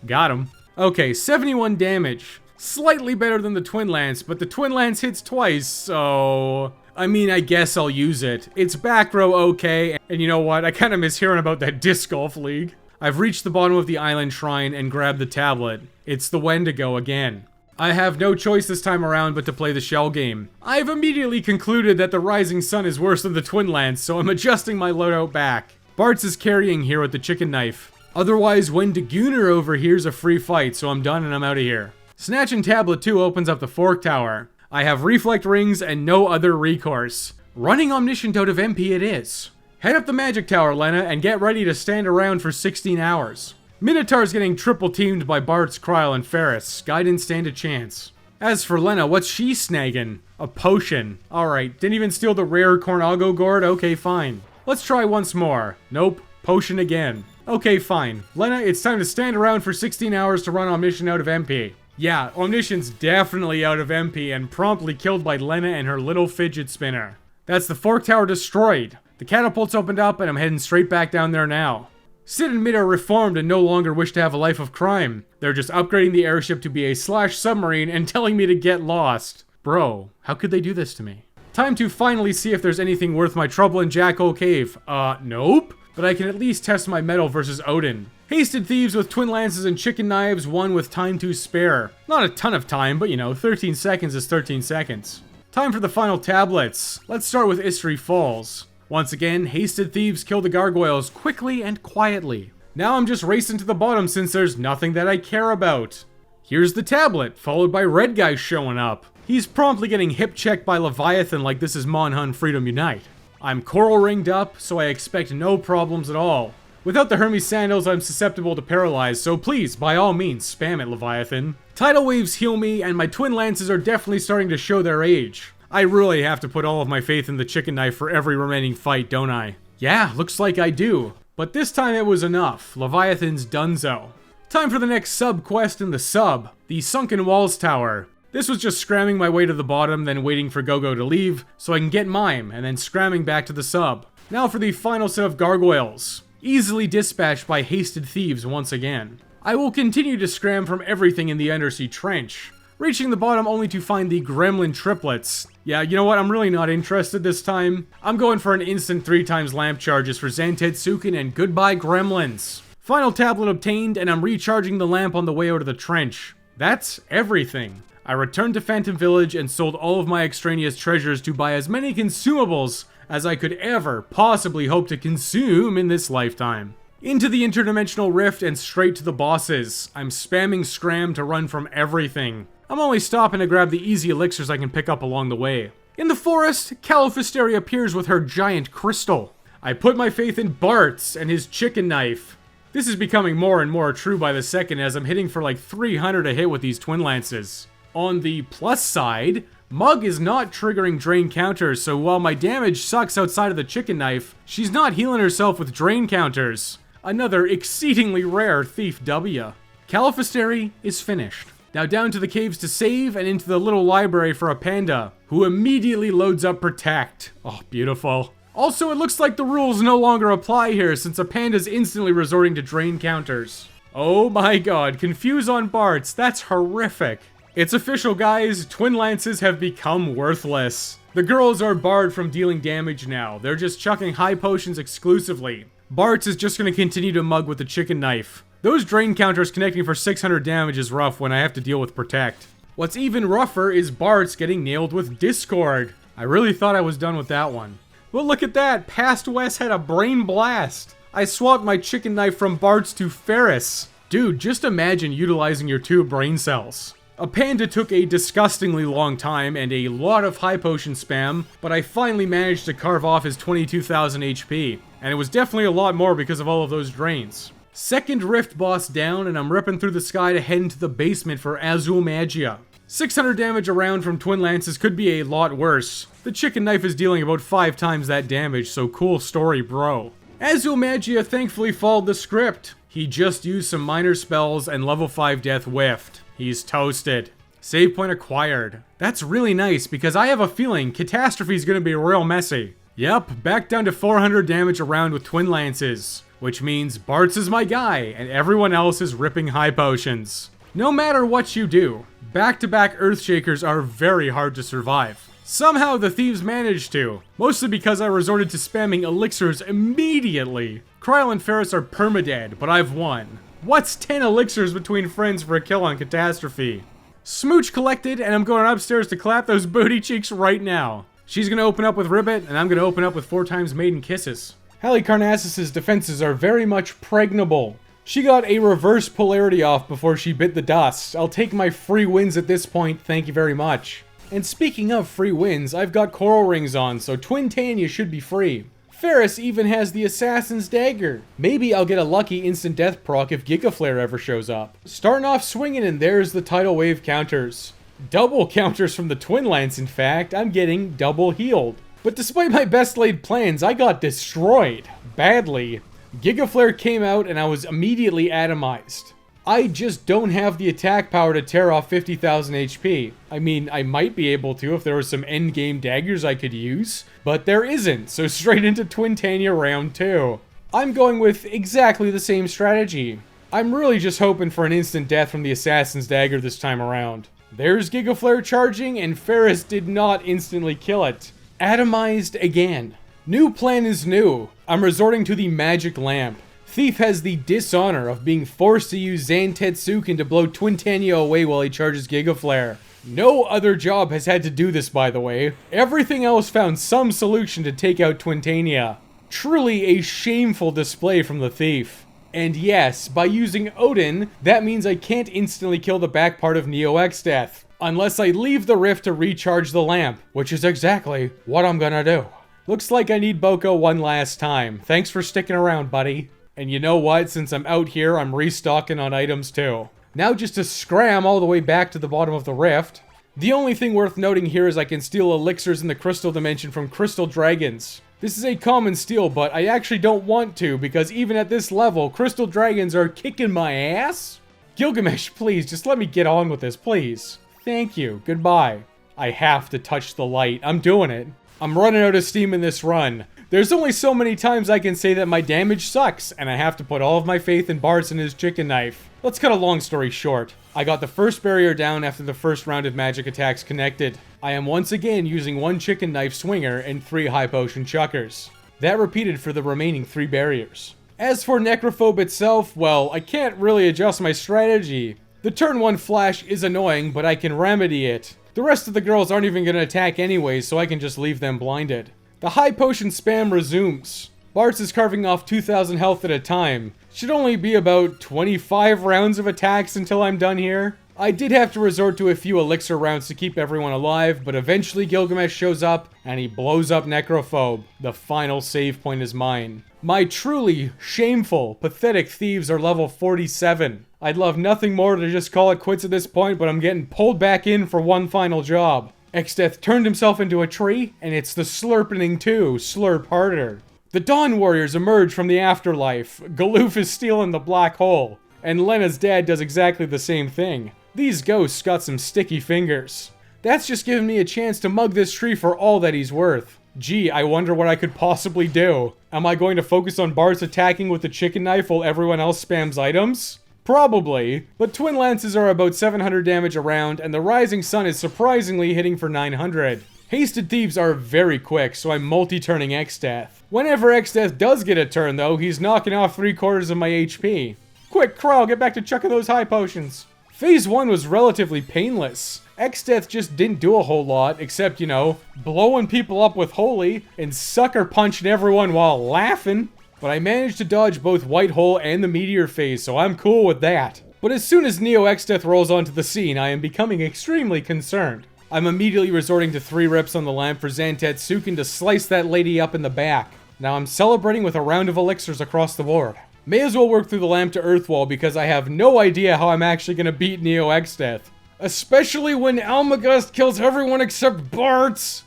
got him. Okay, 71 damage. Slightly better than the twin lance, but the twin lance hits twice, so... I mean, I guess I'll use it. It's back row okay, and you know what? I kinda miss hearing about that disc golf league. I've reached the bottom of the island shrine and grabbed the tablet. It's the Wendigo again. I have no choice this time around but to play the shell game. I've immediately concluded that the Rising Sun is worse than the Twin Lance, so I'm adjusting my loadout back. Bartz is carrying here with the chicken knife. Otherwise, Wendigooner over here's a free fight, so I'm done and I'm out of here. Snatching Tablet 2 opens up the Fork Tower. I have Reflect Rings and no other recourse. Running Omniscient out of MP it is. Head up the Magic Tower, Lena, and get ready to stand around for 16 hours. Minotaur's getting triple teamed by Bartz, Kryle, and Ferris. Guy didn't stand a chance. As for Lena, what's she snagging? A potion. Alright, didn't even steal the rare Cornago gourd? Okay, fine. Let's try once more. Nope, potion again. Okay, fine. Lena, it's time to stand around for 16 hours to run Omniscient out of MP. Yeah, Omniscient's definitely out of MP and promptly killed by Lena and her little fidget spinner. That's the Fork Tower destroyed. The catapult's opened up and I'm heading straight back down there now. Sid and Mid are reformed and no longer wish to have a life of crime. They're just upgrading the airship to be a slash submarine and telling me to get lost. Bro, how could they do this to me? Time to finally see if there's anything worth my trouble in Jackhole Cave. Nope. But I can at least test my metal versus Odin. Hasted Thieves with twin lances and chicken knives, one with time to spare. Not a ton of time, but you know, 13 seconds is 13 seconds. Time for the final tablets. Let's start with Istri Falls. Once again, Hasted Thieves kill the gargoyles quickly and quietly. Now I'm just racing to the bottom since there's nothing that I care about. Here's the tablet, followed by Red Guy showing up. He's promptly getting hip-checked by Leviathan like this is Monhun Freedom Unite. I'm coral ringed up, so I expect no problems at all. Without the Hermes sandals, I'm susceptible to paralyze, so please, by all means, spam it, Leviathan. Tidal waves heal me, and my twin lances are definitely starting to show their age. I really have to put all of my faith in the chicken knife for every remaining fight, don't I? Yeah, looks like I do. But this time it was enough. Leviathan's donezo. Time for the next sub-quest in the sub, the Sunken Walls Tower. This was just scramming my way to the bottom, then waiting for Gogo to leave, so I can get Mime, and then scramming back to the sub. Now for the final set of gargoyles. Easily dispatched by Hasted Thieves once again. I will continue to scram from everything in the Undersea Trench, reaching the bottom only to find the Gremlin triplets. Yeah, you know what, I'm really not interested this time. I'm going for an instant 3x lamp charges for Zantetsuken and goodbye Gremlins. Final tablet obtained, and I'm recharging the lamp on the way out of the trench. That's everything. I returned to Phantom Village and sold all of my extraneous treasures to buy as many consumables as I could ever possibly hope to consume in this lifetime. Into the interdimensional rift and straight to the bosses. I'm spamming scram to run from everything. I'm only stopping to grab the easy elixirs I can pick up along the way. In the forest, Califisteri appears with her giant crystal. I put my faith in Bartz and his chicken knife. This is becoming more and more true by the second as I'm hitting for like 300 a hit with these twin lances. On the plus side, Mug is not triggering drain counters, so while my damage sucks outside of the chicken knife, she's not healing herself with drain counters. Another exceedingly rare Thief W. Califisteri is finished. Now down to the caves to save and into the little library for a panda, who immediately loads up Protect. Oh, beautiful. Also, it looks like the rules no longer apply here since a panda's instantly resorting to drain counters. Oh my god, confuse on Bartz, that's horrific. It's official, guys, twin lances have become worthless. The girls are barred from dealing damage now. They're just chucking high potions exclusively. Bartz is just going to continue to mug with the chicken knife. Those drain counters connecting for 600 damage is rough when I have to deal with Protect. What's even rougher is Bartz getting nailed with Discord. I really thought I was done with that one. Well, look at that. Past Wes had a brain blast. I swapped my chicken knife from Bartz to Ferris. Dude, just imagine utilizing your 2 brain cells. A panda took a disgustingly long time and a lot of high potion spam, but I finally managed to carve off his 22,000 HP. And it was definitely a lot more because of all of those drains. Second rift boss down, and I'm ripping through the sky to head into the basement for Azul Magia. 600 damage around from twin lances could be a lot worse. The chicken knife is dealing about 5 times that damage, so cool story, bro. Azul Magia thankfully followed the script. He just used some minor spells and level 5 death whiffed. He's toasted. Save point acquired. That's really nice because I have a feeling Catastrophe's gonna be real messy. Yep, back down to 400 damage around with twin lances. Which means Bartz is my guy and everyone else is ripping high potions. No matter what you do, back-to-back Earthshakers are very hard to survive. Somehow the Thieves managed to, mostly because I resorted to spamming elixirs immediately. Kryl and Ferris are permadead, but I've won. What's 10 elixirs between friends for a kill on Catastrophe? Smooch collected, and I'm going upstairs to clap those booty cheeks right now. She's gonna open up with Ribbit, and I'm gonna open up with 4 times Maiden Kisses. Halicarnassus's defenses are very much pregnable. She got a reverse polarity off before she bit the dust. I'll take my free wins at this point, thank you very much. And speaking of free wins, I've got coral rings on, so Twin Tanya should be free. Ferris even has the Assassin's Dagger. Maybe I'll get a lucky instant death proc if Giga Flare ever shows up. Starting off swinging, and there's the tidal wave counters. Double counters from the Twin Lance, in fact. I'm getting double healed. But despite my best laid plans, I got destroyed. Badly. Giga Flare came out and I was immediately atomized. I just don't have the attack power to tear off 50,000 HP. I mean, I might be able to if there were some endgame daggers I could use, but there isn't, so straight into Twin Tanya round 2. I'm going with exactly the same strategy. I'm really just hoping for an instant death from the Assassin's Dagger this time around. There's Giga Flare charging, and Ferris did not instantly kill it. Atomized again. New plan is new. I'm resorting to the Magic Lamp. Thief has the dishonor of being forced to use Zan Tetsuken to blow Twin Tanya away while he charges Giga Flare. No other job has had to do this, by the way. Everything else found some solution to take out Twin Tanya. Truly a shameful display from the Thief. And yes, by using Odin, that means I can't instantly kill the back part of Neo X Death. Unless I leave the rift to recharge the lamp, which is exactly what I'm gonna do. Looks like I need Boko one last time. Thanks for sticking around, buddy. And you know what? Since I'm out here, I'm restocking on items too. Now just to scram all the way back to the bottom of the rift. The only thing worth noting here is I can steal elixirs in the crystal dimension from crystal dragons. This is a common steal, but I actually don't want to because even at this level, crystal dragons are kicking my ass. Gilgamesh, please, just let me get on with this, please. Thank you. Goodbye. I have to touch the light. I'm doing it. I'm running out of steam in this run. There's only so many times I can say that my damage sucks, and I have to put all of my faith in Bartz and his chicken knife. Let's cut a long story short. I got the first barrier down after the first round of magic attacks connected. I am once again using 1 chicken knife swinger and 3 high potion chuckers. That repeated for the remaining 3 barriers. As for Necrophobe itself, well, I can't really adjust my strategy. The turn 1 flash is annoying, but I can remedy it. The rest of the girls aren't even going to attack anyway, so I can just leave them blinded. The high potion spam resumes. Bartz is carving off 2,000 health at a time. Should only be about 25 rounds of attacks until I'm done here. I did have to resort to a few elixir rounds to keep everyone alive, but eventually Gilgamesh shows up and he blows up Necrophobe. The final save point is mine. My truly shameful, pathetic thieves are level 47. I'd love nothing more to just call it quits at this point, but I'm getting pulled back in for one final job. Exdeath turned himself into a tree, and it's the slurpening too. Slurp harder. The Dawn Warriors emerge from the afterlife. Galoof is stealing the black hole. And Lena's dad does exactly the same thing. These ghosts got some sticky fingers. That's just giving me a chance to mug this tree for all that he's worth. Gee, I wonder what I could possibly do. Am I going to focus on Bartz attacking with the chicken knife while everyone else spams items? Probably, but twin lances are about 700 damage a round, and the rising sun is surprisingly hitting for 900. Hasted Thieves are very quick, so I'm multi-turning Exdeath. Whenever Exdeath does get a turn though, he's knocking off 3/4 of my HP. Quick, Krell, get back to chucking those high potions. Phase 1 was relatively painless. Exdeath just didn't do a whole lot, except, you know, blowing people up with Holy and sucker punching everyone while laughing. But I managed to dodge both White Hole and the Meteor phase, so I'm cool with that. But as soon as Neo Exdeath rolls onto the scene, I am becoming extremely concerned. I'm immediately resorting to 3 rips on the lamp for Zantetsuken to slice that lady up in the back. Now I'm celebrating with a round of elixirs across the board. May as well work through the lamp to Earthwall because I have no idea how I'm actually going to beat Neo Exdeath. Especially when Almagust kills everyone except Bartz!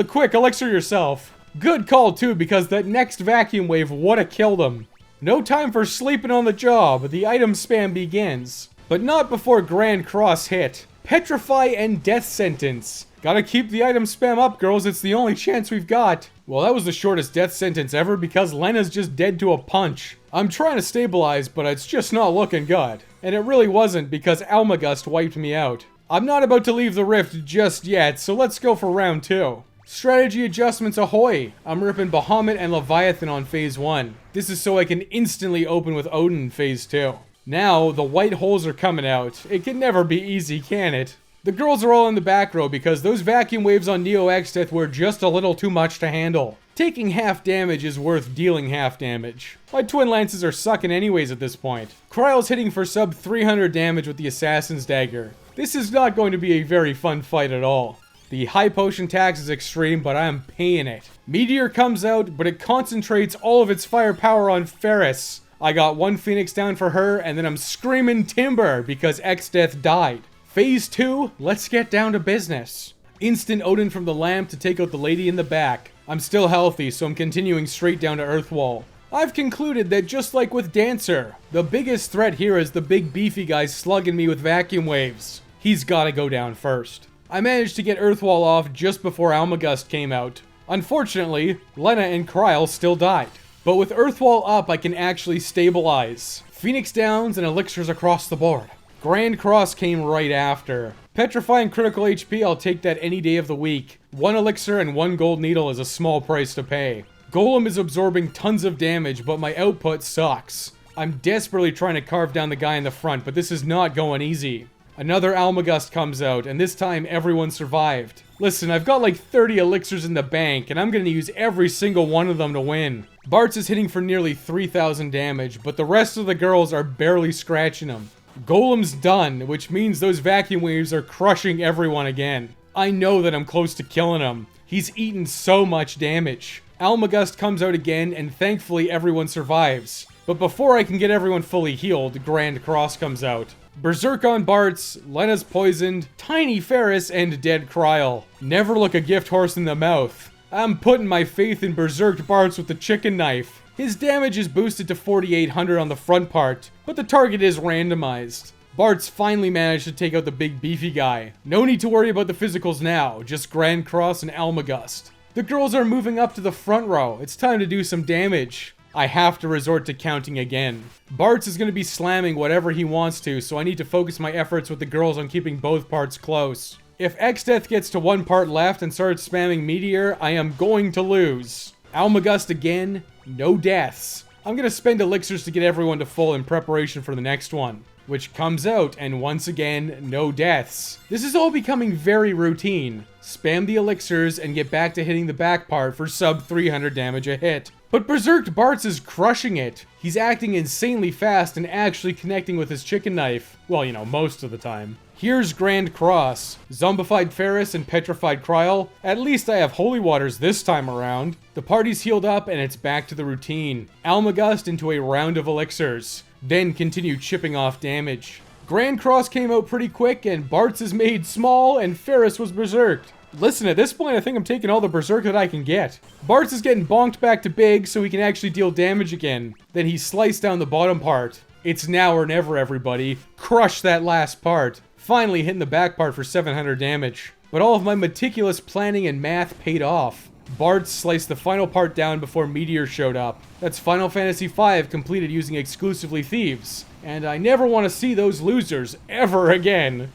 Quick, elixir yourself. Good call too, because that next vacuum wave would've killed him. No time for sleeping on the job, the item spam begins. But not before Grand Cross hit. Petrify and Death Sentence. Gotta keep the item spam up, girls, it's the only chance we've got. Well, that was the shortest death sentence ever because Lena's just dead to a punch. I'm trying to stabilize, but it's just not looking good. And it really wasn't because Almagust wiped me out. I'm not about to leave the rift just yet, so let's go for round 2. Strategy adjustments ahoy! I'm ripping Bahamut and Leviathan on phase 1. This is so I can instantly open with Odin in phase 2. Now, the white holes are coming out. It can never be easy, can it? The girls are all in the back row because those vacuum waves on Neo Exdeath were just a little too much to handle. Taking half damage is worth dealing half damage. My twin lances are sucking anyways at this point. Kryle's hitting for sub 300 damage with the Assassin's Dagger. This is not going to be a very fun fight at all. The high potion tax is extreme, but I am paying it. Meteor comes out, but it concentrates all of its firepower on Ferris. I got 1 Phoenix down for her, and then I'm screaming timber because Exdeath died. Phase 2, let's get down to business. Instant Odin from the lamp to take out the lady in the back. I'm still healthy, so I'm continuing straight down to Earthwall. I've concluded that just like with Dancer, the biggest threat here is the big beefy guy slugging me with vacuum waves. He's gotta go down first. I managed to get Earthwall off just before Almagust came out. Unfortunately, Lena and Kryle still died. But with Earthwall up, I can actually stabilize. Phoenix downs and elixirs across the board. Grand Cross came right after. Petrifying critical HP, I'll take that any day of the week. 1 elixir and 1 gold needle is a small price to pay. Golem is absorbing tons of damage, but my output sucks. I'm desperately trying to carve down the guy in the front, but this is not going easy. Another Almagust comes out, and this time everyone survived. Listen, I've got like 30 elixirs in the bank, and I'm gonna use every single one of them to win. Bartz is hitting for nearly 3,000 damage, but the rest of the girls are barely scratching him. Golem's done, which means those vacuum waves are crushing everyone again. I know that I'm close to killing him. He's eaten so much damage. Almagust comes out again, and thankfully everyone survives. But before I can get everyone fully healed, Grand Cross comes out. Berserk on Bartz, Lena's poisoned, Tiny Ferris, and Dead Kryle. Never look a gift horse in the mouth. I'm putting my faith in Berserked Bartz with the chicken knife. His damage is boosted to 4,800 on the front part, but the target is randomized. Bartz finally managed to take out the big beefy guy. No need to worry about the physicals now, just Grand Cross and Almagust. The girls are moving up to the front row. It's time to do some damage. I have to resort to counting again. Bartz is going to be slamming whatever he wants to, so I need to focus my efforts with the girls on keeping both parts close. If Exdeath gets to 1 part left and starts spamming Meteor, I am going to lose. Almagust again, no deaths. I'm gonna spend elixirs to get everyone to full in preparation for the next one, which comes out, and once again, no deaths. This is all becoming very routine. Spam the elixirs and get back to hitting the back part for sub 300 damage a hit. But Berserked Bartz is crushing it. He's acting insanely fast and actually connecting with his chicken knife. Well, you know, most of the time. Here's Grand Cross. Zombified Ferris and Petrified Kryl. At least I have Holy Waters this time around. The party's healed up and it's back to the routine. Almagust into a round of elixirs. Then continue chipping off damage. Grand Cross came out pretty quick and Bartz is made small and Ferris was berserked. Listen, at this point I think I'm taking all the berserk that I can get. Bartz is getting bonked back to big so he can actually deal damage again. Then he sliced down the bottom part. It's now or never, everybody. Crush that last part. Finally hitting the back part for 700 damage. But all of my meticulous planning and math paid off. Bartz sliced the final part down before Meteor showed up. That's Final Fantasy V completed using exclusively Thieves. And I never want to see those losers ever again.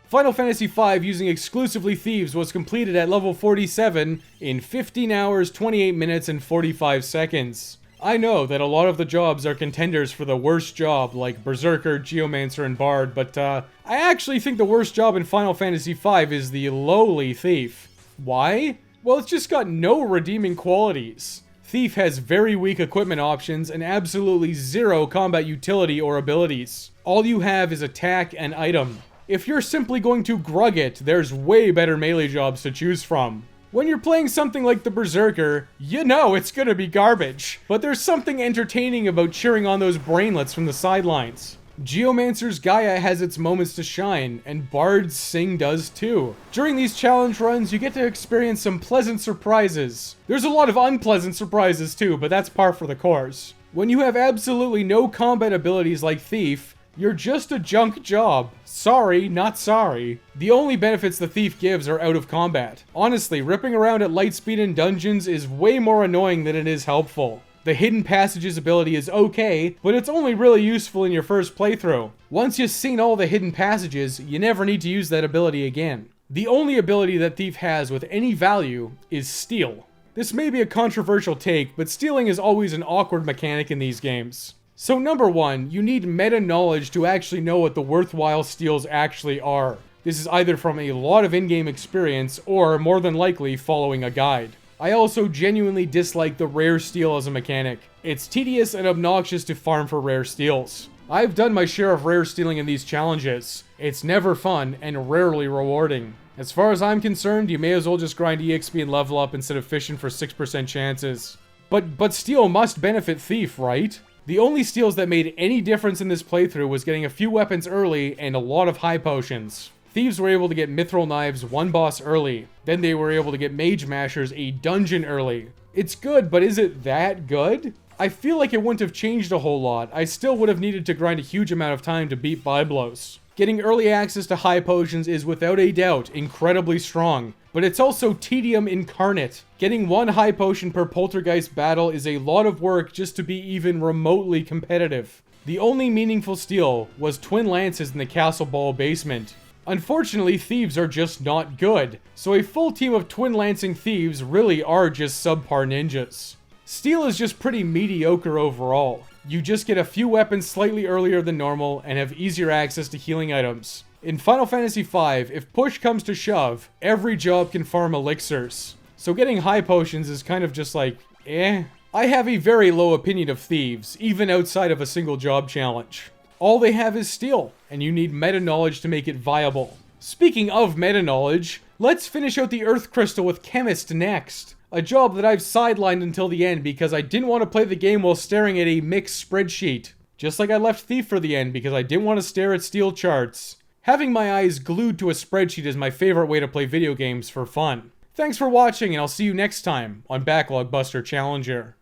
Final Fantasy V using exclusively Thieves was completed at level 47 in 15 hours, 28 minutes, and 45 seconds. I know that a lot of the jobs are contenders for the worst job, like Berserker, Geomancer, and Bard, but I actually think the worst job in Final Fantasy V is the lowly Thief. Why? Well, it's just got no redeeming qualities. Thief has very weak equipment options and absolutely zero combat utility or abilities. All you have is attack and item. If you're simply going to grug it, there's way better melee jobs to choose from. When you're playing something like the Berserker, you know it's gonna be garbage. But there's something entertaining about cheering on those brainlets from the sidelines. Geomancer's Gaia has its moments to shine, and Bard's Sing does too. During these challenge runs, you get to experience some pleasant surprises. There's a lot of unpleasant surprises too, but that's par for the course. When you have absolutely no combat abilities like Thief, you're just a junk job. Sorry, not sorry. The only benefits the Thief gives are out of combat. Honestly, ripping around at light speed in dungeons is way more annoying than it is helpful. The Hidden Passages ability is okay, but it's only really useful in your first playthrough. Once you've seen all the Hidden Passages, you never need to use that ability again. The only ability that Thief has with any value is Steal. This may be a controversial take, but stealing is always an awkward mechanic in these games. So number one, you need meta knowledge to actually know what the worthwhile steals actually are. This is either from a lot of in-game experience or, more than likely, following a guide. I also genuinely dislike the rare steal as a mechanic. It's tedious and obnoxious to farm for rare steals. I've done my share of rare stealing in these challenges. It's never fun and rarely rewarding. As far as I'm concerned, you may as well just grind EXP and level up instead of fishing for 6% chances. But steal must benefit Thief, right? The only steals that made any difference in this playthrough was getting a few weapons early and a lot of high potions. Thieves were able to get Mithril Knives one boss early. Then they were able to get Mage Mashers a dungeon early. It's good, but is it that good? I feel like it wouldn't have changed a whole lot. I still would have needed to grind a huge amount of time to beat Byblos. Getting early access to high potions is without a doubt incredibly strong, but it's also tedium incarnate. Getting one high potion per poltergeist battle is a lot of work just to be even remotely competitive. The only meaningful steal was Twin Lances in the Castle Ball basement. Unfortunately, Thieves are just not good, so a full team of Twin Lancing Thieves really are just subpar ninjas. Steal is just pretty mediocre overall. You just get a few weapons slightly earlier than normal and have easier access to healing items. In Final Fantasy V, if push comes to shove, every job can farm elixirs. So getting high potions is kind of just like, eh. I have a very low opinion of Thieves, even outside of a single job challenge. All they have is Steal, and you need meta knowledge to make it viable. Speaking of meta knowledge, let's finish out the Earth Crystal with Chemist next. A job that I've sidelined until the end because I didn't want to play the game while staring at a mixed spreadsheet. Just like I left Thief for the end because I didn't want to stare at steel charts. Having my eyes glued to a spreadsheet is my favorite way to play video games for fun. Thanks for watching, and I'll see you next time on Backlog Buster Challenger.